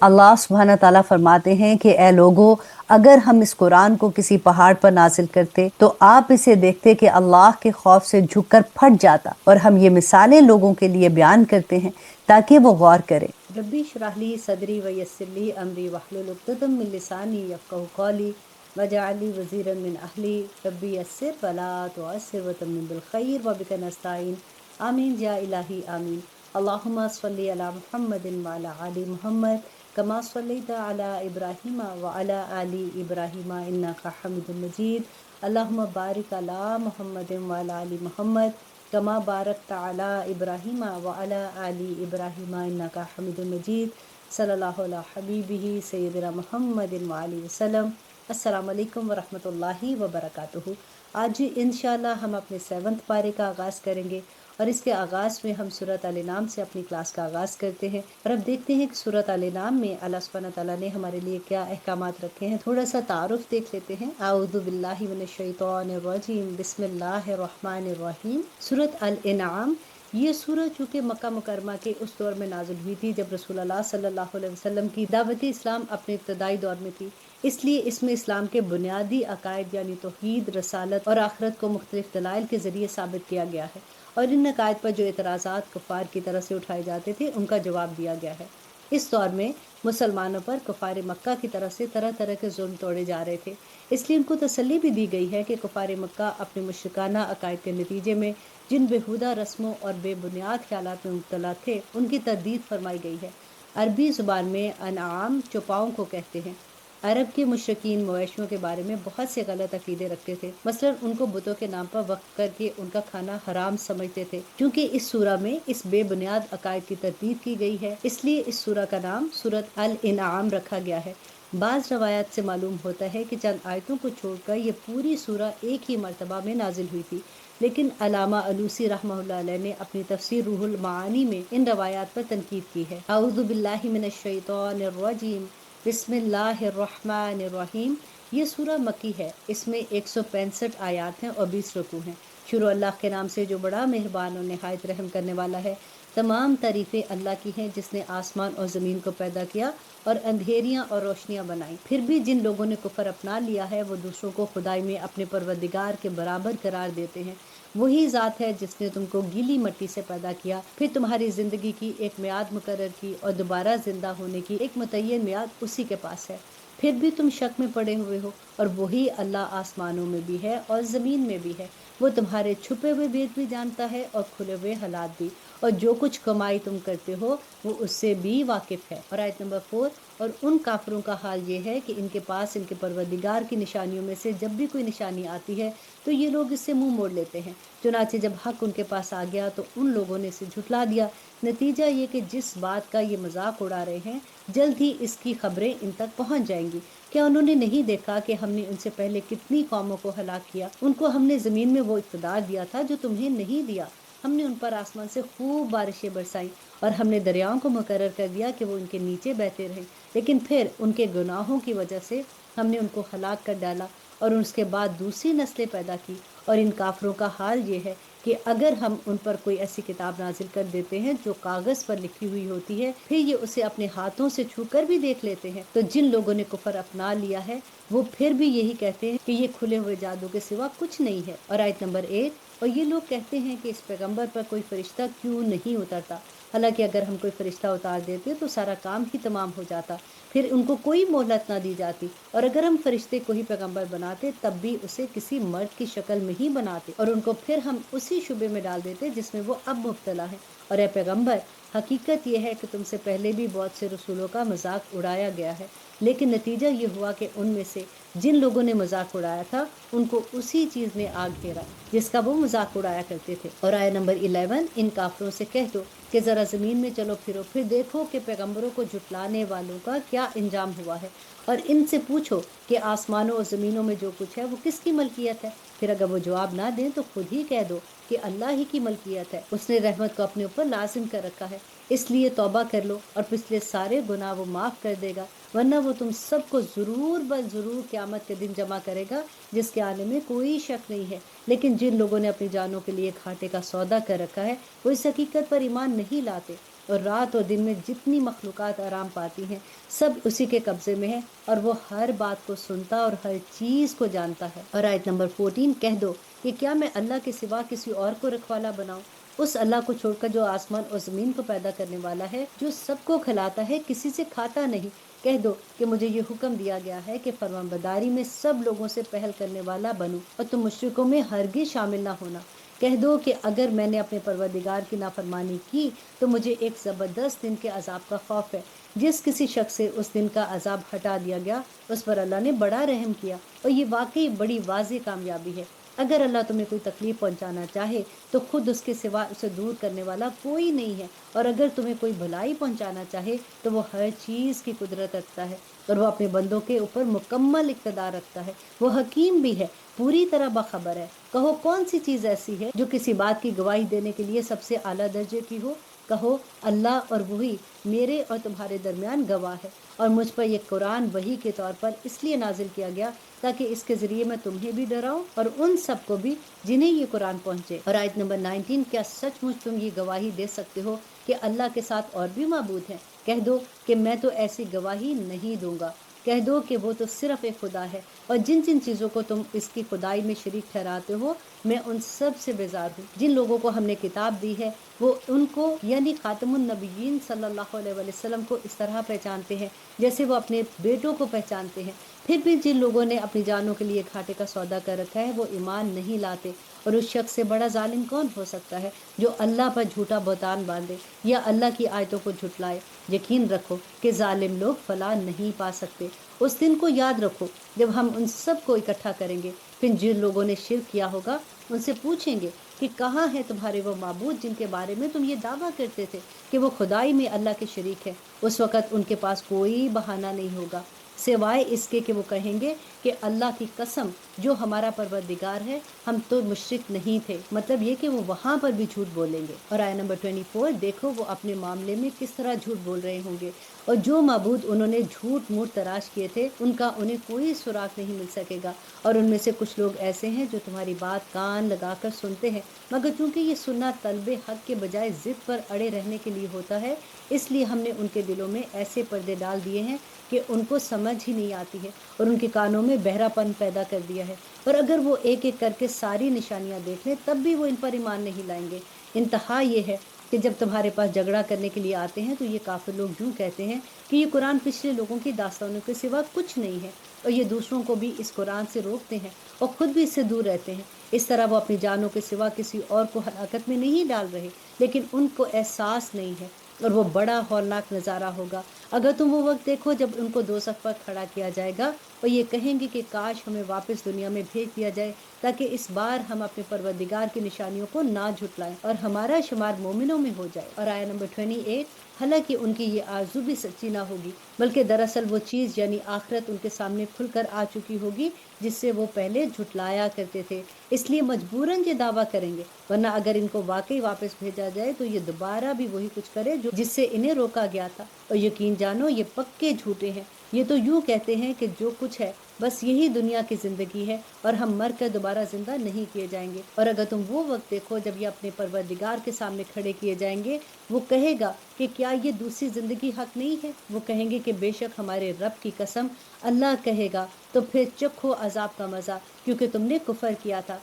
اللہ सुब्हाना ताला फरमाते हैं कि ए लोगो, अगर हम इस कुरान को किसी पहाड़ पर नाजिल करते तो आप इसे देखते कि अल्लाह के खौफ से झुककर फट जाता। और हम ये मिसालें लोगों के लिए बयान करते हैं ताकि वो गौर करें। रब्बी इश्रह ली सदरी व यस्सिर ली अमरी वहलुल उक़दतम मिन लिसानी यफ़क़हू क़ौली वजअल ली वज़ीरन मिन अहली रब्बी यस्सिर वला तुअस्सिर वतम्मिम बिल खैर व बिका नस्तईन आमीन या इलाही आमीन। अल्लाहुम्मा सल्लि अला मुहम्मदिन व अला आलि मुहम्मद कमा सल्लैता अला इब्राहीम व अला आलि इब्राहीम इन्नका हमीदुम मजीद। अल्लाहुम्मा बारिक अला मुहम्मदिन व अला आलि मुहम्मद कमा बारकता अला इब्राहीम व अला आलि इब्राहीम इन्नका हमीदुम मजीद। सल्लल्लाहु अला हबीबिही सय्यदिना मुहम्मदिन व आलिहि वसल्लम। अस्सलामु अलैकुम व रहमतुल्लाहि व बरकातुहू। आज इंशाअल्लाह हम अपने 7वें पारे का आगाज़ करेंगे और इसके आगाज़ में हम सूरत अल-इनाम से अपनी क्लास का आगाज़ करते हैं। और अब देखते हैं कि सूरत अल-इनाम में अल्लाह सुब्हाना तआला ने हमारे लिए क्या अहकामात रखे हैं। थोड़ा सा तारुफ देख लेते हैं। आऊज़ु बिल्लाहि मिनश शैतानिर रजीम, बिस्मिल्लाहिर रहमानिर रहीम। सूरत अल-इनाम ये सूरत चूँकि मक्का मुकरमा के उस दौर में नाज़िल हुई थी जब रसूलुल्लाह सल्लल्लाहु अलैहि वसल्लम की दावत इस्लाम अपने इब्तदाई दौर में थी, इसलिए इसमें इस्लाम के बुनियादी अकायद यानी तौहीद, रसालत और आखिरत को मुख्तलिफ दलाइल के ज़रिए साबित किया गया है और इन अकायद पर जो एतराज़ात कुफ़ार की तरफ से उठाए जाते थे उनका जवाब दिया गया है। इस दौर में मुसलमानों पर कुफ़ार मक्का की तरफ से तरह तरह के जुल्म तोड़े जा रहे थे, इसलिए उनको तसल्ली भी दी गई है कि कुफ़ार मक्का अपने मुशरिकाना अकायद के नतीजे में जिन बेहुदा रस्मों और बेबुनियाद ख्यालात में मुब्तला थे उनकी तरदीद फरमाई गई है। अरबी ज़ुबान में अनआम चौपाओं को कहते हैं। अरब के मुशरिकीन मवेशियों के बारे में बहुत से गलत अकीदे रखते थे। मसलन उनको बुतों के नाम पर वक्फ करके उनका खाना हराम समझते थे। क्योंकि इस सूरा में इस बेबुनियाद अकायद की तरदीद की गई है, इसलिए इस सूरा का नाम सूरत अल-इनआम रखा गया है। बाज़ रवायात से मालूम होता है कि चंद आयतों को छोड़कर ये पूरी सूरा एक ही मरतबा में नाजिल हुई थी, लेकिन अल्लामा अलूसी रहमतुल्लाह अलैह ने अपनी तफसीर रूहुल मानी में इन रवायात पर तनकीद की है। आऊज़ु बिल्लाहि मिनश शैतानिर रजीम, बिस्मिल्लाहिर्रहमानिर्रहीम। ये सूरा मक्की है। इसमें 165 आयात हैं और 20 रुकू हैं। शुरू अल्लाह के नाम से जो बड़ा मेहरबान और निहायत रहम करने वाला है। तमाम तारीफ़ें अल्लाह की हैं जिसने आसमान और ज़मीन को पैदा किया और अंधेरियां और रोशनियां बनाई। फिर भी जिन लोगों ने कुफर अपना लिया है वो दूसरों को खुदाई में अपने परवरदिगार के बराबर करार देते हैं। वही ज़ात है जिसने तुमको गीली मिट्टी से पैदा किया, फिर तुम्हारी ज़िंदगी की एक मियाद मुकर्रर की और दोबारा ज़िंदा होने की एक मुतय्यन मियाद उसी के पास है। फिर भी तुम शक में पड़े हुए हो। और वही अल्लाह आसमानों में भी है और ज़मीन में भी है। वो तुम्हारे छुपे हुए भेद भी जानता है और खुले हुए हालात भी, और जो कुछ कमाई तुम करते हो वो उससे भी वाकिफ़ है। और आयत नंबर 4, और उन काफिरों का हाल ये है कि इनके पास इनके परवरदिगार की निशानियों में से जब भी कोई निशानी आती है तो ये लोग इससे मुंह मोड़ लेते हैं। चुनाचे जब हक उनके पास आ गया तो उन लोगों ने इसे झुठला दिया। नतीजा ये कि जिस बात का ये मजाक उड़ा रहे हैं जल्द ही इसकी खबरें इन तक पहुंच जाएंगी। क्या उन्होंने नहीं देखा कि हमने उनसे पहले कितनी कौमों को हलाक किया? उनको हमने ज़मीन में वो इक़्तिदार दिया था जो तुम्हें नहीं दिया। हमने उन पर आसमान से खूब बारिशें बरसाई और हमने दरियाओं को मुकर्रर कर दिया कि वो उनके नीचे बहते रहें। लेकिन फिर उनके गुनाहों की वजह से हमने उनको हलाक कर डाला और उसके बाद दूसरी नस्लें पैदा की। और इन काफिरों का हाल ये है कि अगर हम उन पर कोई ऐसी किताब नाजिल कर देते हैं जो कागज़ पर लिखी हुई होती है, फिर ये उसे अपने हाथों से छू कर भी देख लेते हैं, तो जिन लोगों ने कुफर अपना लिया है वो फिर भी यही कहते हैं कि ये खुले हुए जादू के सिवा कुछ नहीं है। और आयत नंबर 1, और ये लोग कहते हैं कि इस पैगंबर पर कोई फरिश्ता क्यों नहीं उतरता। हालांकि अगर हम कोई फरिश्ता उतार देते तो सारा काम ही तमाम हो जाता, फिर उनको कोई मोहलत ना दी जाती। और अगर हम फरिश्ते को ही पैगंबर बनाते तब भी उसे किसी मर्द की शक्ल में ही बनाते और उनको फिर हम उसी शुबे में डाल देते जिसमें वो अब मुब्तला है। और ए पैगंबर, हकीकत यह है कि तुमसे पहले भी बहुत से रसूलों का मजाक उड़ाया गया है, लेकिन नतीजा ये हुआ कि उनमें से जिन लोगों ने मजाक उड़ाया था उनको उसी चीज़ ने आग घेरा जिसका वो मजाक उड़ाया करते थे। और आयत नंबर 11, इन काफिरों से कह दो कि ज़रा ज़मीन में चलो फिरो, फिर देखो कि पैगंबरों को झुटलाने वालों का क्या इंजाम हुआ है। और इनसे पूछो कि आसमानों और ज़मीनों में जो कुछ है वो किसकी मलकियत है। फिर अगर वो जवाब ना दें तो खुद ही कह दो कि अल्लाह ही की मलकियत है। उसने रहमत को अपने ऊपर लाजिम कर रखा है, इसलिए तौबा कर लो और पिछले सारे गुनाह वो माफ़ कर देगा, वरना वो तुम सबको ज़रूर बस ज़रूर क़यामत के दिन जमा करेगा जिसके आने में कोई शक नहीं है। लेकिन जिन लोगों ने अपनी जानों के लिए घाटे का सौदा कर रखा है वो इस हकीकत पर ईमान नहीं लाते। اور رات اور دن میں جتنی مخلوقات آرام پاتی ہیں سب اسی کے قبضے میں ہے، اور وہ ہر بات کو سنتا اور ہر چیز کو جانتا ہے۔ اور آیت نمبر 14 کہہ دو کہ کیا میں اللہ کے سوا کسی اور کو رکھوالا بناؤں، اس اللہ کو چھوڑ کر جو آسمان اور زمین کو پیدا کرنے والا ہے، جو سب کو کھلاتا ہے، کسی سے کھاتا نہیں۔ کہہ دو کہ مجھے یہ حکم دیا گیا ہے کہ فرمانبرداری میں سب لوگوں سے پہل کرنے والا بنوں اور تم مشرکوں میں ہرگز شامل نہ ہونا۔ کہہ دو کہ اگر میں نے اپنے پروردگار کی نافرمانی کی تو مجھے ایک زبردست دن کے عذاب کا خوف ہے۔ جس کسی شخص سے اس دن کا عذاب ہٹا دیا گیا اس پر اللہ نے بڑا رحم کیا، اور یہ واقعی بڑی واضح کامیابی ہے۔ اگر اللہ تمہیں کوئی تکلیف پہنچانا چاہے تو خود اس کے سوا اسے دور کرنے والا کوئی نہیں ہے، اور اگر تمہیں کوئی بھلائی پہنچانا چاہے تو وہ ہر چیز کی قدرت رکھتا ہے، اور وہ اپنے بندوں کے اوپر مکمل اقتدار رکھتا ہے۔ وہ حکیم بھی ہے، پوری طرح باخبر ہے۔ کہو کون سی چیز ایسی ہے جو کسی بات کی گواہی دینے کے لیے سب سے اعلیٰ درجے کی ہو؟ کہو اللہ، اور وہی میرے اور تمہارے درمیان گواہ ہے، اور مجھ پر یہ قرآن وحی کے طور پر اس لیے نازل کیا گیا تاکہ اس کے ذریعے میں تمہیں بھی ڈراؤں اور ان سب کو بھی جنہیں یہ قرآن پہنچے۔ اور آیت نمبر 19 کیا سچ مچ تم یہ گواہی دے سکتے ہو کہ اللہ کے ساتھ اور بھی معبود ہیں؟ کہہ دو کہ میں تو ایسی گواہی نہیں دوں گا۔ کہہ دو کہ وہ تو صرف ایک خدا ہے، اور جن جن چیزوں کو تم اس کی خدائی میں شریک ٹھہراتے ہو میں ان سب سے بیزار ہوں۔ جن لوگوں کو ہم نے کتاب دی ہے وہ ان کو یعنی خاتم النبیین صلی اللہ علیہ وسلم کو اس طرح پہچانتے ہیں جیسے وہ اپنے بیٹوں کو پہچانتے ہیں۔ پھر بھی جن لوگوں نے اپنی جانوں کے لیے گھاٹے کا سودا کر رکھا ہے وہ ایمان نہیں لاتے، اور اس شخص سے بڑا ظالم کون ہو سکتا ہے جو اللہ پر جھوٹا بہتان باندھے یا اللہ کی آیتوں کو جھٹلائے۔ یقین رکھو کہ ظالم لوگ فلاح نہیں پا سکتے۔ اس دن کو یاد رکھو جب ہم ان سب کو اکٹھا کریں گے، پھر جن لوگوں نے شرک کیا ہوگا ان سے پوچھیں گے کہ کہاں ہیں تمہارے وہ معبود جن کے بارے میں تم یہ دعویٰ کرتے تھے کہ وہ خدائی میں اللہ کے شریک ہے۔ اس وقت ان کے پاس کوئی بہانہ نہیں ہوگا سوائے اس کے کہ وہ کہیں گے کہ اللہ کی قسم جو ہمارا پروردگار ہے ہم تو مشرک نہیں تھے، مطلب یہ کہ وہ وہاں پر بھی جھوٹ بولیں گے۔ اور آیت نمبر 24 دیکھو وہ اپنے معاملے میں کس طرح جھوٹ بول رہے ہوں گے، اور جو معبود انہوں نے جھوٹ موٹ تراش کیے تھے ان کا انہیں کوئی سراغ نہیں مل سکے گا۔ اور ان میں سے کچھ لوگ ایسے ہیں جو تمہاری بات کان لگا کر سنتے ہیں، مگر چونکہ یہ سننا طلب حق کے بجائے ضد پر اڑے رہنے کے لیے ہوتا ہے، اس لیے ہم نے ان کے دلوں میں ایسے پردے ڈال دیے ہیں کہ ان کو سمجھ ہی نہیں آتی ہے، اور ان کے کانوں میں بہرا پن پیدا کر دیا ہے۔ اور اگر وہ ایک ایک کر کے ساری نشانیاں دیکھ لیں تب بھی وہ ان پر ایمان نہیں لائیں گے۔ انتہا یہ ہے کہ جب تمہارے پاس جھگڑا کرنے کے لیے آتے ہیں تو یہ کافر لوگ یوں کہتے ہیں کہ یہ قرآن پچھلے لوگوں کی داستانوں کے سوا کچھ نہیں ہے، اور یہ دوسروں کو بھی اس قرآن سے روکتے ہیں اور خود بھی اس سے دور رہتے ہیں۔ اس طرح وہ اپنی جانوں کے سوا کسی اور کو ہلاکت میں نہیں ڈال رہے، لیکن ان کو احساس نہیں ہے، اور وہ بڑا ہولناک نظارہ ہوگا اگر تم وہ وقت دیکھو جب ان کو دوزخ پر کھڑا کیا جائے گا اور یہ کہیں گے کہ کاش ہمیں واپس دنیا میں بھیج دیا جائے تاکہ اس بار ہم اپنے پروردگار کی نشانیوں کو نہ جھٹلائیں اور ہمارا شمار مومنوں میں ہو جائے۔ اور آیت نمبر 28 حالانکہ ان کی یہ آرزو بھی سچی نہ ہوگی، بلکہ دراصل وہ چیز یعنی آخرت ان کے سامنے کھل کر آ چکی ہوگی جس سے وہ پہلے جھٹلایا کرتے تھے، اس لیے مجبوراً یہ دعویٰ کریں گے، ورنہ اگر ان کو واقعی واپس بھیجا جائے تو یہ دوبارہ بھی وہی کچھ کرے جس سے انہیں روکا گیا تھا، اور یقین جانو یہ پکے جھوٹے ہیں۔ یہ تو یوں کہتے ہیں کہ جو کچھ ہے بس یہی دنیا کی زندگی ہے اور ہم مر کر دوبارہ زندہ نہیں کیے جائیں گے۔ اور اگر تم وہ وقت دیکھو جب یہ اپنے پروردگار کے سامنے کھڑے کیے جائیں گے، وہ کہے گا کہ کیا یہ دوسری زندگی حق نہیں ہے؟ وہ کہیں گے کہ بے شک ہمارے رب کی قسم، اللہ کہے گا تو پھر چکھو عذاب کا مزہ کیونکہ تم نے کفر کیا تھا۔